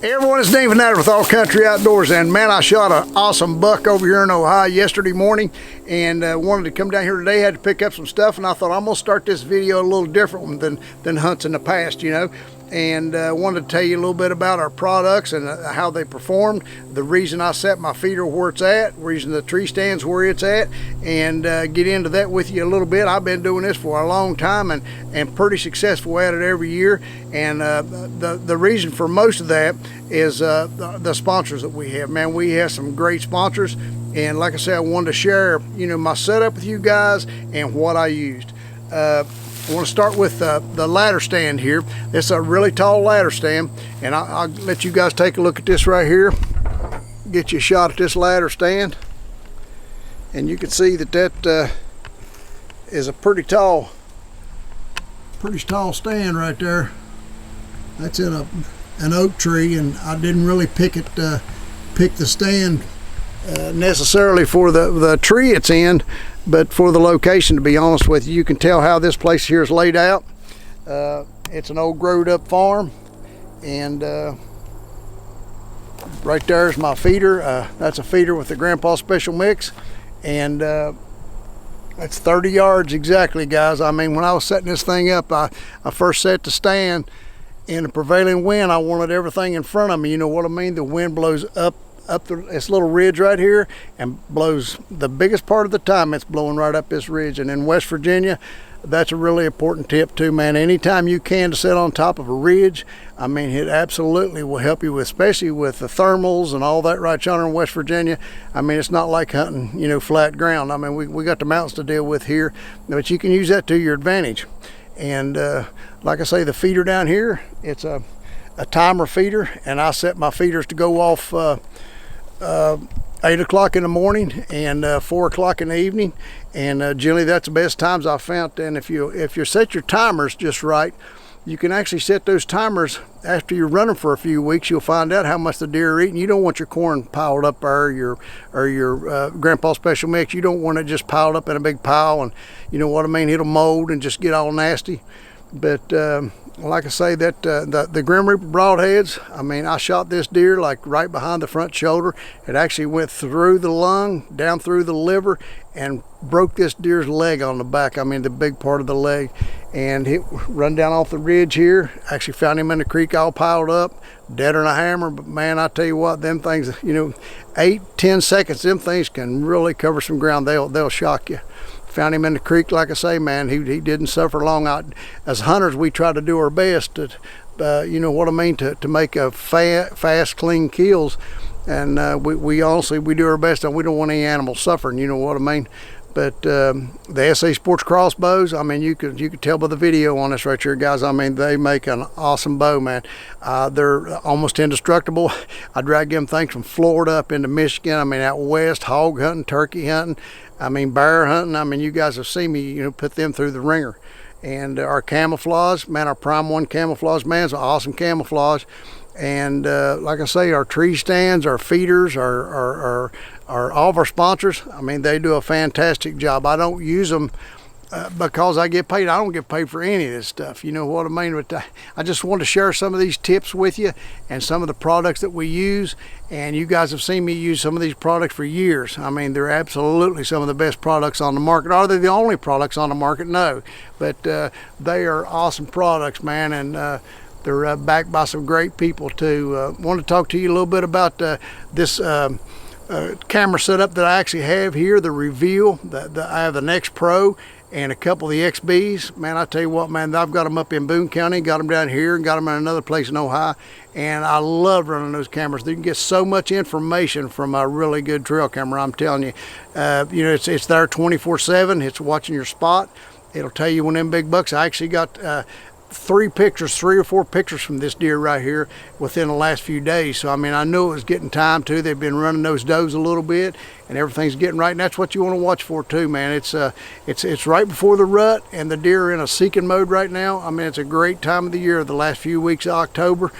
Hey everyone, it's Dean Fanatic with All Country Outdoors, and man, I shot an awesome buck over here in Ohio yesterday morning, and wanted to come down here today. Had to pick up some stuff, and I thought I'm gonna start this video a little different than hunts in the past, you know. And wanted to tell you a little bit about our products and how they performed, the reason I set my feeder where it's at, reason the tree stands where it's at, and get into that with you a little bit. I've been doing this for a long time and pretty successful at it every year. And the reason for most of that is the sponsors that we have. Man, we have some great sponsors, and like I said, I wanted to share, you know, my setup with you guys and what I used. I want to start with the ladder stand here. It's a really tall ladder stand, and I'll let you guys take a look at this right here. Get you a shot at this ladder stand, and you can see that is a pretty tall stand right there. That's in an oak tree, and I didn't really pick the stand necessarily for the tree it's in, but for the location, to be honest with you. You can tell how this place here is laid out. It's an old growed up farm, and right there is my feeder. That's a feeder with the Grandpa Special Mix, and that's 30 yards exactly, guys. I mean, when I was setting this thing up, I first set the stand. In the prevailing wind, I wanted everything in front of me, you know what I mean? The wind blows up this little ridge right here and blows the biggest part of the time. It's blowing right up this ridge. And in West Virginia, that's a really important tip too, man. Anytime you can to sit on top of a ridge, I mean, it absolutely will help you with, especially with the thermals and all that right yonder in West Virginia. I mean, it's not like hunting, you know, flat ground. I mean, we got the mountains to deal with here, but you can use that to your advantage. And like I say, the feeder down here, it's a timer feeder, and I set my feeders to go off 8 o'clock in the morning and 4 o'clock in the evening, and generally that's the best times I've found. And if you set your timers just right, you can actually set those timers after you're running for a few weeks. You'll find out how much the deer are eating. You don't want your corn piled up there, or your Grandpa Special Mix. You don't want it just piled up in a big pile, and you know what I mean, it'll mold and just get all nasty. But like I say, that the Grim Reaper Broadheads, I mean, I shot this deer like right behind the front shoulder. It actually went through the lung, down through the liver, and broke this deer's leg on the back. I mean, the big part of the leg. And it run down off the ridge here. Actually found him in the creek all piled up, deader than a hammer. But man, I tell you what, them things, you know, 8-10 seconds, them things can really cover some ground. They'll shock you. Found him in the creek, like I say, man. He didn't suffer long. As hunters, we try to do our best to, you know what I mean, to make a fast, clean kills. And we honestly, we do our best, and we don't want any animals suffering, you know what I mean. But the SA Sports crossbows, I mean, you could tell by the video on this right here, guys. I mean, they make an awesome bow, man. They're almost indestructible. I drag them things from Florida up into Michigan. I mean, out west, hog hunting, turkey hunting. I mean, bear hunting. I mean, you guys have seen me, you know, put them through the ringer. And our camouflage, man, our Prime 1 camouflage, man, is an awesome camouflage. And like I say, our tree stands, our feeders, our all of our sponsors, I mean, they do a fantastic job. I don't use them because I get paid. I don't get paid for any of this stuff, you know what I mean. But I just want to share some of these tips with you and some of the products that we use. And you guys have seen me use some of these products for years. I mean, they're absolutely some of the best products on the market. Are they the only products on the market? No, but they are awesome products, man. And they're backed by some great people too. Want to talk to you a little bit about this camera setup that I actually have here, the Reveal. I have the Next Pro and a couple of the XBs. Man, I tell you what, man, I've got them up in Boone County, got them down here, and got them in another place in Ohio. And I love running those cameras. You can get so much information from a really good trail camera, I'm telling you. You know, it's there 24/7. It's watching your spot. It'll tell you when them big bucks. I actually got 3 or 4 pictures from this deer right here within the last few days. So I mean, I knew it was getting time too. They've been running those does a little bit, and everything's getting right. And that's what you want to watch for too, man. It's right before the rut, and the deer are in a seeking mode right now. I mean, it's a great time of the year, the last few weeks of October.